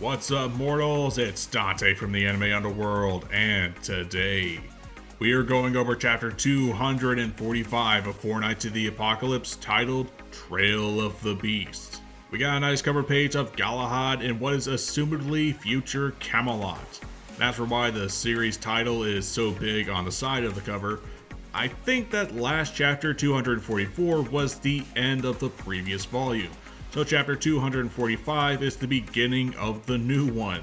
What's up, mortals? It's Dante from the Anime Underworld, and today we are going over chapter 245 of Four Nights of the Apocalypse, titled Trail of the Beast. We got a nice cover page of Galahad in what is assumedly future Camelot. That's for why the series title is so big on the side of the cover. I think that last chapter 244 was the end of the previous volume. So chapter 245 is the beginning of the new one.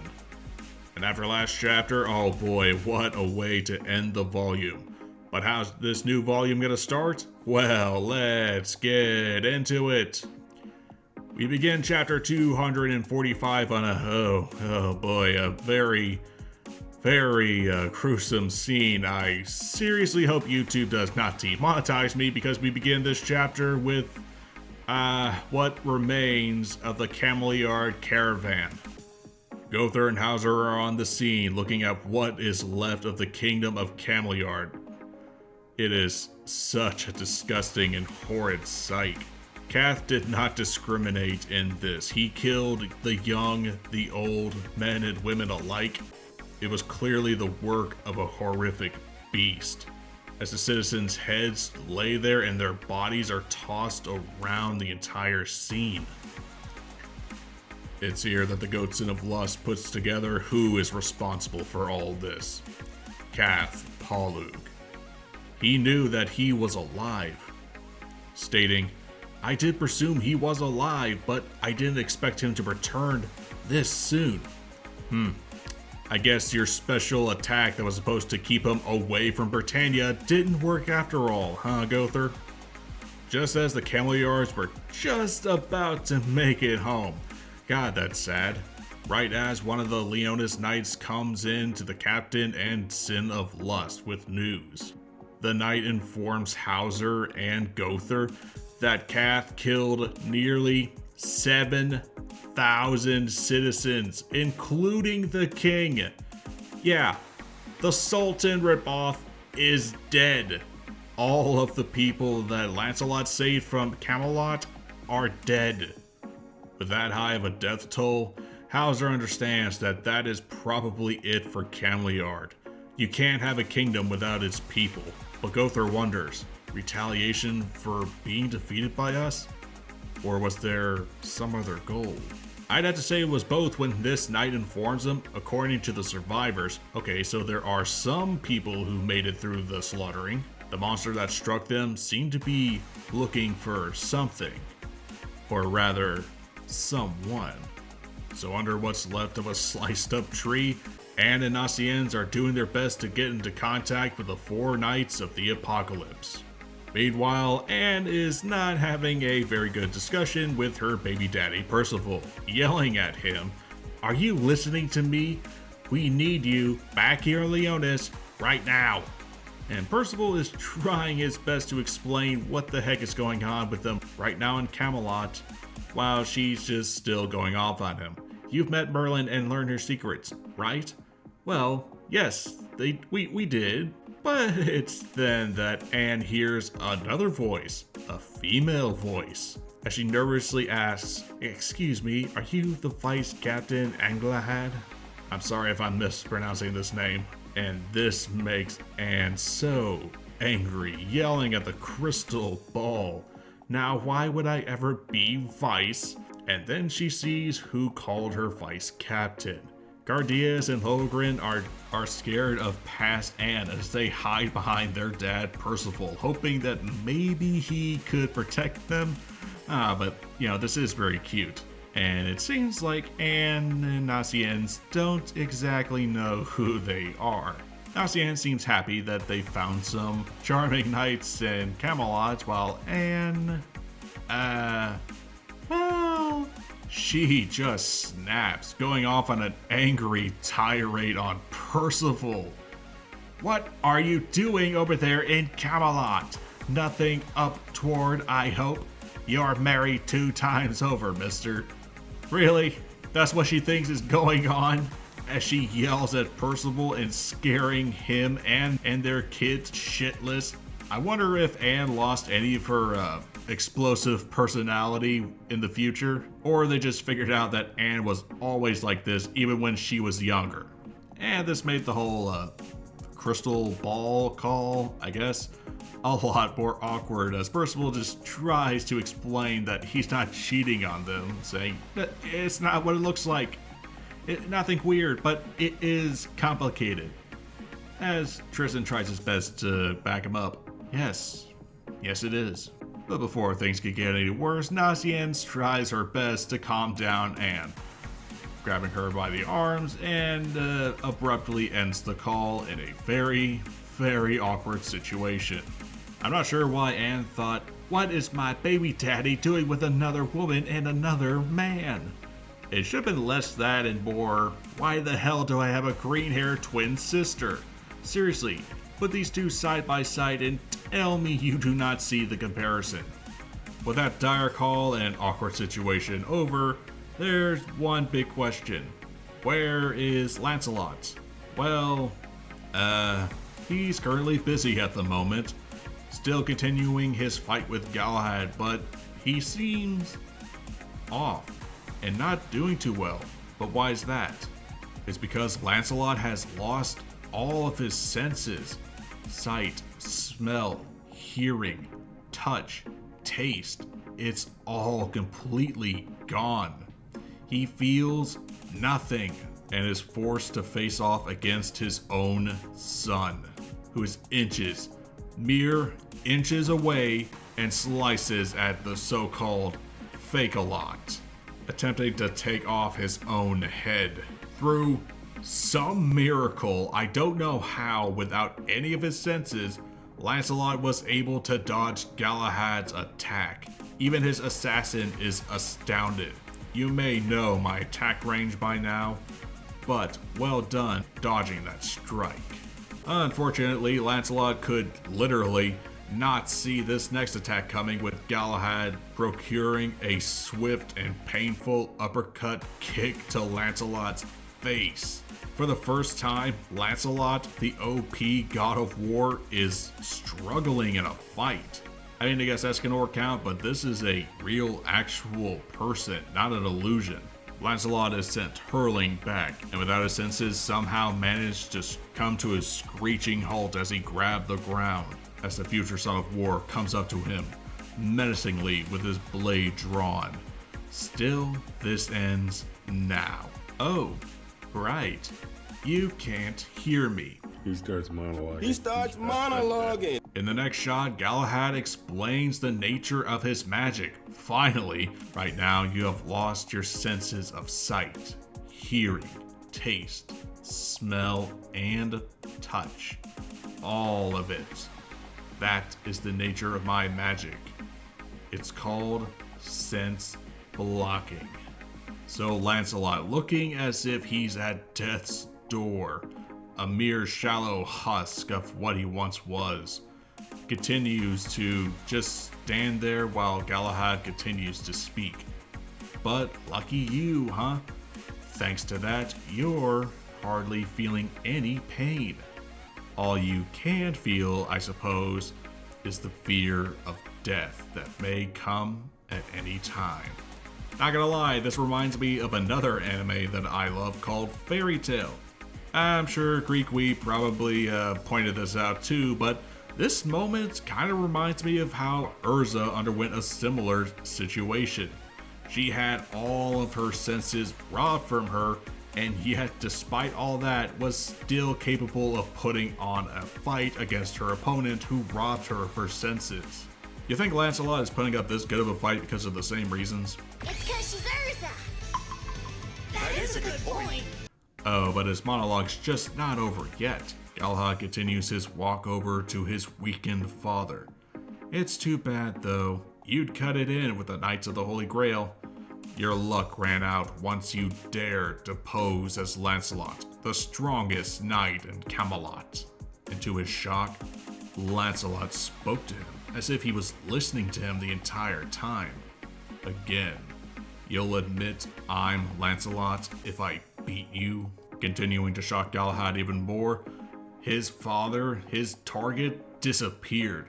And after last chapter, oh boy, what a way to end the volume. But how's this new volume gonna start? Well, let's get into it. We begin chapter 245 on a very gruesome scene. I seriously hope YouTube does not demonetize me because we begin this chapter with what remains of the Camelot caravan. Gowther and Hauser are on the scene looking at what is left of the kingdom of Camelot. It is such a disgusting and horrid sight. Cath did not discriminate in this. He killed the young, the old, men and women alike. It was clearly the work of a horrific beast. As the citizens' heads lay there and their bodies are tossed around the entire scene. It's here that the Goatson of Lust puts together who is responsible for all this. Cath Palug. He knew that he was alive, stating, "I did presume he was alive, but I didn't expect him to return this soon. I guess your special attack that was supposed to keep him away from Britannia didn't work after all, huh, Gowther?" Just as the Camelots were just about to make it home. God, that's sad. Right as one of the Leonis knights comes in to the captain and Sin of Lust with news. The knight informs Hauser and Gowther that Cath killed nearly 7,000 citizens, including the king. Yeah, the Sultan ripoff is dead. All of the people that Lancelot saved from Camelot are dead. With that high of a death toll, Hauser understands that that is probably it for Camelot. You can't have a kingdom without its people. But Gowther wonders, retaliation for being defeated by us? Or was there some other goal? I'd have to say it was both when this knight informs them, according to the survivors. Okay, so there are some people who made it through the slaughtering. The monster that struck them seemed to be looking for something. Or rather, someone. So under what's left of a sliced up tree, Anne and Naciens are doing their best to get into contact with the Four Knights of the Apocalypse. Meanwhile, Anne is not having a very good discussion with her baby daddy Percival, yelling at him, "Are you listening to me? We need you back here in Leonis right now." And Percival is trying his best to explain what the heck is going on with them right now in Camelot, while she's just still going off on him. "You've met Merlin and learned her secrets, right?" "Well, yes, we did." But it's then that Anne hears another voice, a female voice, as she nervously asks, "Excuse me, are you the Vice Captain Galahad?" I'm sorry if I'm mispronouncing this name. And this makes Anne so angry, yelling at the crystal ball. Now why would I ever be Vice? And then she sees who called her Vice Captain. Gardias and Holgren are scared of past Anne as they hide behind their dad Percival, hoping that maybe he could protect them. But this is very cute. And it seems like Anne and Naciens don't exactly know who they are. Naciens seems happy that they found some charming knights in Camelot, while Anne, she just snaps, going off on an angry tirade on Percival. "What are you doing over there in Camelot? Nothing up toward, I hope? You're married 2 times over, mister." Really? That's what she thinks is going on? As she yells at Percival and scaring him and their kids shitless. I wonder if Anne lost any of her explosive personality in the future, or they just figured out that Anne was always like this even when she was younger. And this made the whole crystal ball call, I guess, a lot more awkward as Percival just tries to explain that he's not cheating on them, saying that it's not what it looks like. Nothing weird, but it is complicated. As Tristan tries his best to back him up. Yes it is. But before things could get any worse, Nasiens tries her best to calm down Anne, grabbing her by the arms and abruptly ends the call in a very, very awkward situation. I'm not sure why Anne thought, what is my baby daddy doing with another woman and another man? It should have been less that and more, why the hell do I have a green-haired twin sister? Seriously, put these two side by side and tell me you do not see the comparison. With that dire call and awkward situation over, there's one big question. Where is Lancelot? Well, he's currently busy at the moment, still continuing his fight with Galahad, but he seems off and not doing too well. But why is that? It's because Lancelot has lost all of his senses. Sight, smell, hearing, touch, taste. It's all completely gone. He feels nothing and is forced to face off against his own son, who is mere inches away and slices at the so-called Fake-a-lot, attempting to take off his own head. Through some miracle, I don't know how, without any of his senses, Lancelot was able to dodge Galahad's attack. Even his assassin is astounded. You may know my attack range by now, but well done dodging that strike. Unfortunately, Lancelot could literally not see this next attack coming, with Galahad procuring a swift and painful uppercut kick to Lancelot's face. For the first time, Lancelot, the OP God of War, is struggling in a fight. I mean, I guess Escanor count, but this is a real, actual person, not an illusion. Lancelot is sent hurling back, and without his senses, somehow managed to come to a screeching halt as he grabbed the ground, as the future son of war comes up to him, menacingly with his blade drawn. Still, this ends now. Oh, right. You can't hear me. He starts monologuing. In the next shot, Galahad explains the nature of his magic. Finally, right now you have lost your senses of sight, hearing, taste, smell, and touch. All of it. That is the nature of my magic. It's called sense blocking. So Lancelot, looking as if he's at death's door, a mere shallow husk of what he once was, continues to just stand there while Galahad continues to speak. But lucky you, huh? Thanks to that, you're hardly feeling any pain. All you can feel, I suppose, is the fear of death that may come at any time. Not gonna lie, this reminds me of another anime that I love called Fairy Tail. I'm sure Greek Weeb probably pointed this out too, but this moment kind of reminds me of how Urza underwent a similar situation. She had all of her senses robbed from her, and yet despite all that was still capable of putting on a fight against her opponent who robbed her of her senses. You think Lancelot is putting up this good of a fight because of the same reasons? It's because she's Urza! That is a good point. Oh, but his monologue's just not over yet. Galahad continues his walk over to his weakened father. It's too bad, though. You'd cut it in with the Knights of the Holy Grail. Your luck ran out once you dared to pose as Lancelot, the strongest knight in Camelot. And to his shock, Lancelot spoke to him as if he was listening to him the entire time. Again, you'll admit I'm Lancelot if I beat you? Continuing to shock Galahad even more, his father, his target, disappeared.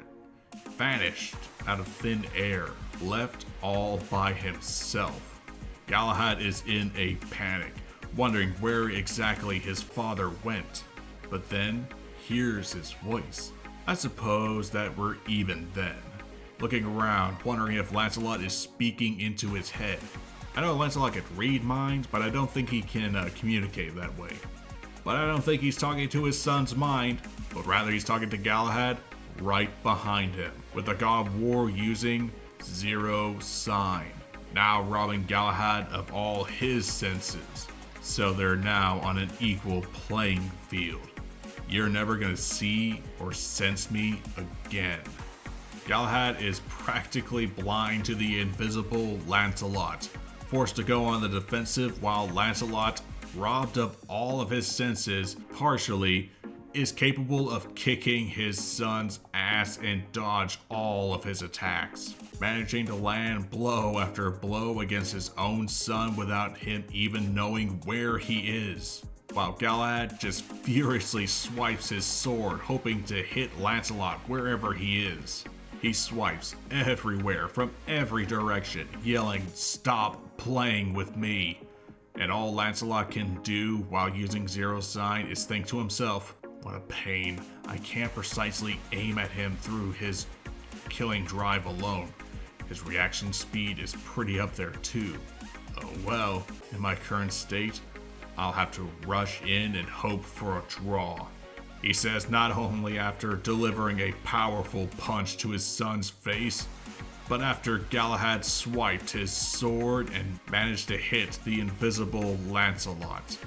vanished out of thin air, left all by himself. Galahad is in a panic, wondering where exactly his father went, but then hears his voice. I suppose that we're even then. Looking around, wondering if Lancelot is speaking into his head. I know Lancelot can read minds, but I don't think he can communicate that way. But I don't think he's talking to his son's mind, but rather he's talking to Galahad right behind him, with the god of war using Zero Sign, now robbing Galahad of all his senses. So they're now on an equal playing field. You're never gonna see or sense me again. Galahad is practically blind to the invisible Lancelot, forced to go on the defensive while Lancelot, robbed of all of his senses partially, is capable of kicking his son's ass and dodge all of his attacks, managing to land blow after blow against his own son without him even knowing where he is, while Galahad just furiously swipes his sword, hoping to hit Lancelot wherever he is. He swipes everywhere from every direction, yelling, "Stop playing with me." And all Lancelot can do while using Zero Sign is think to himself, "What a pain. I can't precisely aim at him through his killing drive alone. His reaction speed is pretty up there too. Oh well, in my current state, I'll have to rush in and hope for a draw." He says, not only after delivering a powerful punch to his son's face, but after Galahad swiped his sword and managed to hit the invisible Lancelot.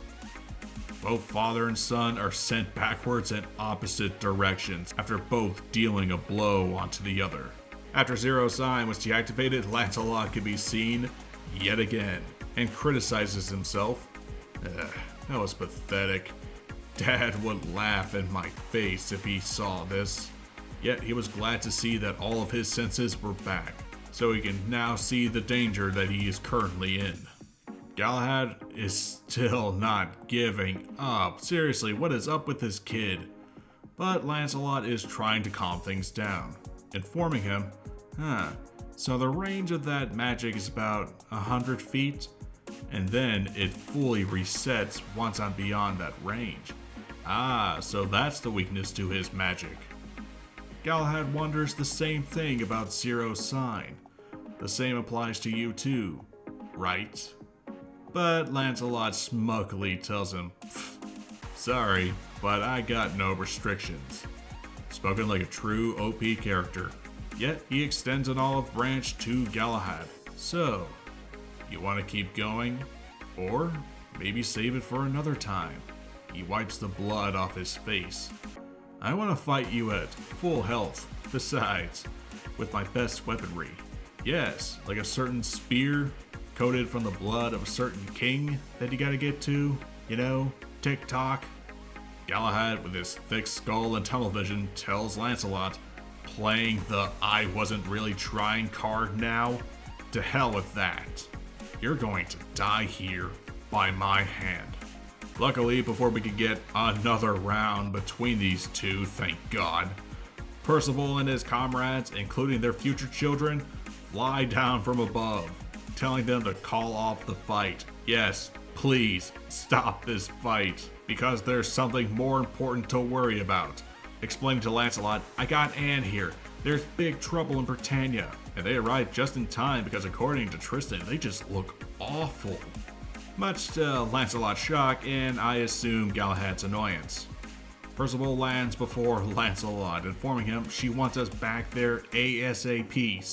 Both father and son are sent backwards in opposite directions after both dealing a blow onto the other. After Zero Sign was deactivated, Lancelot could be seen yet again and criticizes himself. That was pathetic. Dad would laugh in my face if he saw this. Yet he was glad to see that all of his senses were back, so he can now see the danger that he is currently in. Galahad is still not giving up. Seriously, what is up with this kid? But Lancelot is trying to calm things down, informing him, so the range of that magic is about 100 feet, and then it fully resets once I'm beyond that range. So that's the weakness to his magic. Galahad wonders the same thing about Zero Sign. The same applies to you too, right? But Lancelot smugly tells him, "Sorry, but I got no restrictions." Spoken like a true OP character. Yet he extends an olive branch to Galahad. So, you want to keep going? Or maybe save it for another time? He wipes the blood off his face. "I want to fight you at full health, besides, with my best weaponry. Yes, like a certain spear, coated from the blood of a certain king that you gotta get to, you know, tick-tock." Galahad, with his thick skull and tunnel vision, tells Lancelot, playing the "I wasn't really trying" card now, "To hell with that. You're going to die here by my hand." Luckily, before we could get another round between these two, thank God, Percival and his comrades, including their future children, fly down from above, telling them to call off the fight. Yes, please stop this fight, because there's something more important to worry about. Explaining to Lancelot, "I got Anne here. There's big trouble in Britannia." And they arrive just in time because according to Tristan, they just look awful. Much to Lancelot's shock and I assume Galahad's annoyance. Percival lands before Lancelot, informing him she wants us back there ASAP,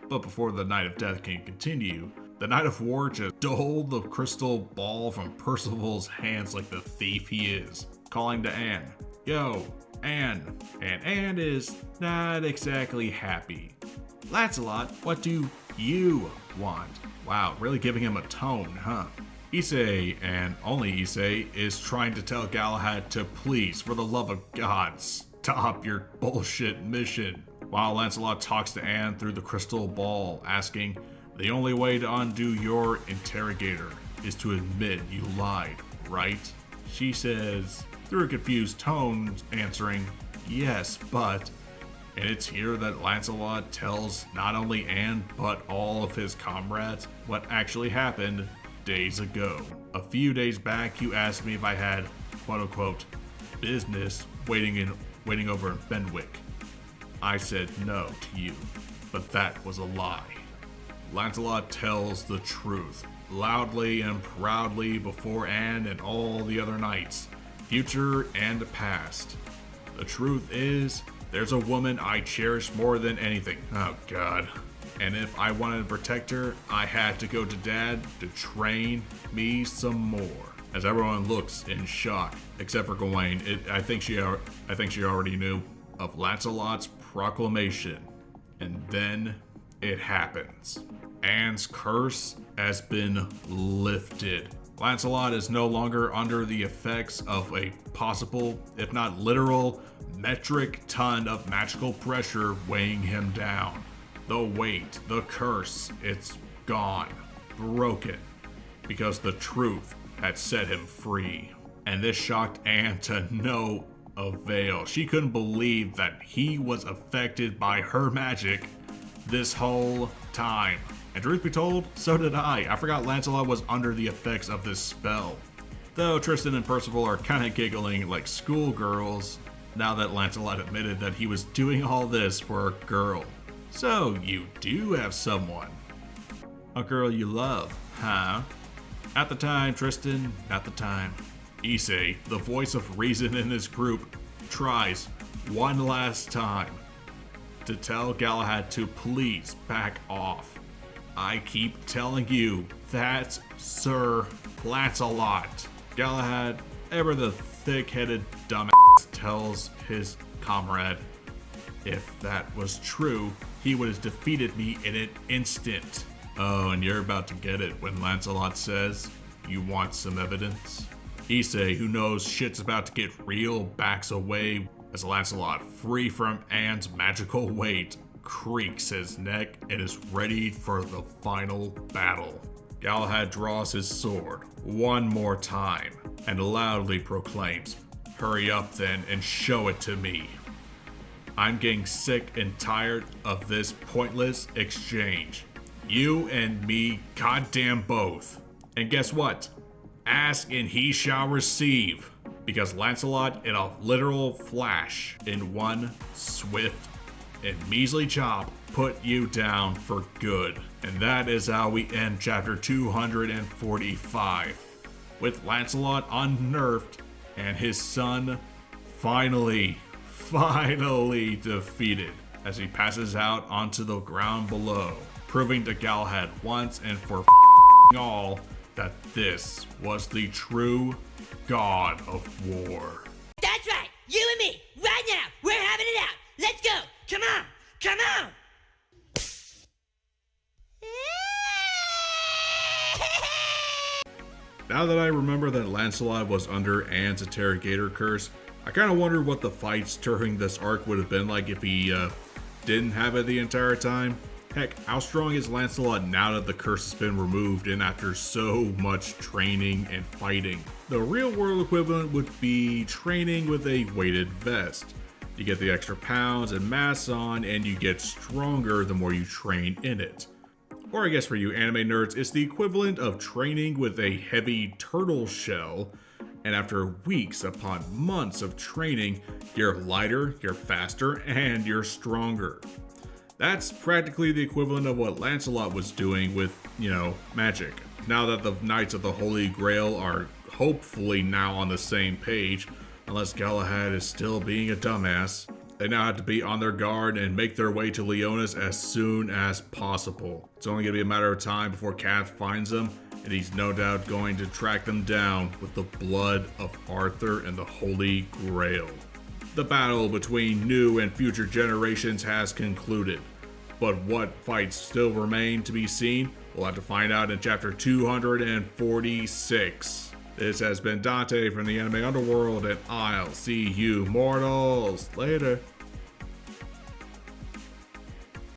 but before the Night of Death can continue, the Knight of War just stole the crystal ball from Percival's hands like the thief he is, calling to Anne, "Yo, Anne." And Anne is not exactly happy. "Lancelot, what do you want?" Wow, really giving him a tone, huh? Issei, and only Issei, is trying to tell Galahad to please, for the love of God, stop your bullshit mission. While Lancelot talks to Anne through the crystal ball, asking, "The only way to undo your interrogator is to admit you lied, right?" She says, through a confused tone, answering, "Yes, but..." And it's here that Lancelot tells not only Anne, but all of his comrades what actually happened days ago. A few days back, you asked me if I had, quote unquote, business waiting over in Fenwick. I said no to you, but that was a lie. Lancelot tells the truth, loudly and proudly before Anne and all the other knights, future and past. The truth is, there's a woman I cherish more than anything. Oh god. And if I wanted to protect her, I had to go to Dad to train me some more. As everyone looks in shock, except for Gawain, I think she already knew of Lancelot's proclamation. And then it happens. Anne's curse has been lifted. Lancelot is no longer under the effects of a possible, if not literal, metric ton of magical pressure weighing him down. The weight, the curse, it's gone, broken, because the truth had set him free. And this shocked Anne to no avail. She couldn't believe that he was affected by her magic this whole time. And truth be told, so did I. I forgot Lancelot was under the effects of this spell. Though Tristan and Percival are kind of giggling like schoolgirls now that Lancelot admitted that he was doing all this for a girl. So you do have someone. A girl you love, huh? At the time, Tristan, at the time. Issei, the voice of reason in this group, tries one last time to tell Galahad to please back off. I keep telling you, that's Sir Lancelot. Galahad, ever the thick-headed dumbass, tells his comrade, if that was true, he would have defeated me in an instant. Oh, and you're about to get it when Lancelot says, you want some evidence? Issei, who knows shit's about to get real, backs away as Lancelot, free from Anne's magical weight, creaks his neck and is ready for the final battle. Galahad draws his sword one more time and loudly proclaims, hurry up then and show it to me. I'm getting sick and tired of this pointless exchange. You and me, goddamn both. And guess what? Ask and he shall receive. Because Lancelot, in a literal flash, in one swift and measly chop, put you down for good. And that is how we end chapter 245. With Lancelot unnerved and his son finally defeated as he passes out onto the ground below, proving to Galahad once and for all that this was the true god of war. That's right, you and me, right now, we're having it out. Let's go, come on, come on. Now that I remember that Lancelot was under Anne's interrogator curse, I kind of wonder what the fights during this arc would have been like if he didn't have it the entire time. Heck, how strong is Lancelot now that the curse has been removed and after so much training and fighting? The real world equivalent would be training with a weighted vest. You get the extra pounds and mass on and you get stronger the more you train in it. Or I guess for you anime nerds, it's the equivalent of training with a heavy turtle shell, and after weeks upon months of training, you're lighter, you're faster, and you're stronger. That's practically the equivalent of what Lancelot was doing with, magic. Now that the Knights of the Holy Grail are hopefully now on the same page, unless Galahad is still being a dumbass, they now have to be on their guard and make their way to Leonis as soon as possible. It's only going to be a matter of time before Cath finds them, and he's no doubt going to track them down with the blood of Arthur and the Holy Grail. The battle between new and future generations has concluded, but what fights still remain to be seen, we'll have to find out in chapter 246. This has been Dante from the Anime Underworld, and I'll see you mortals later.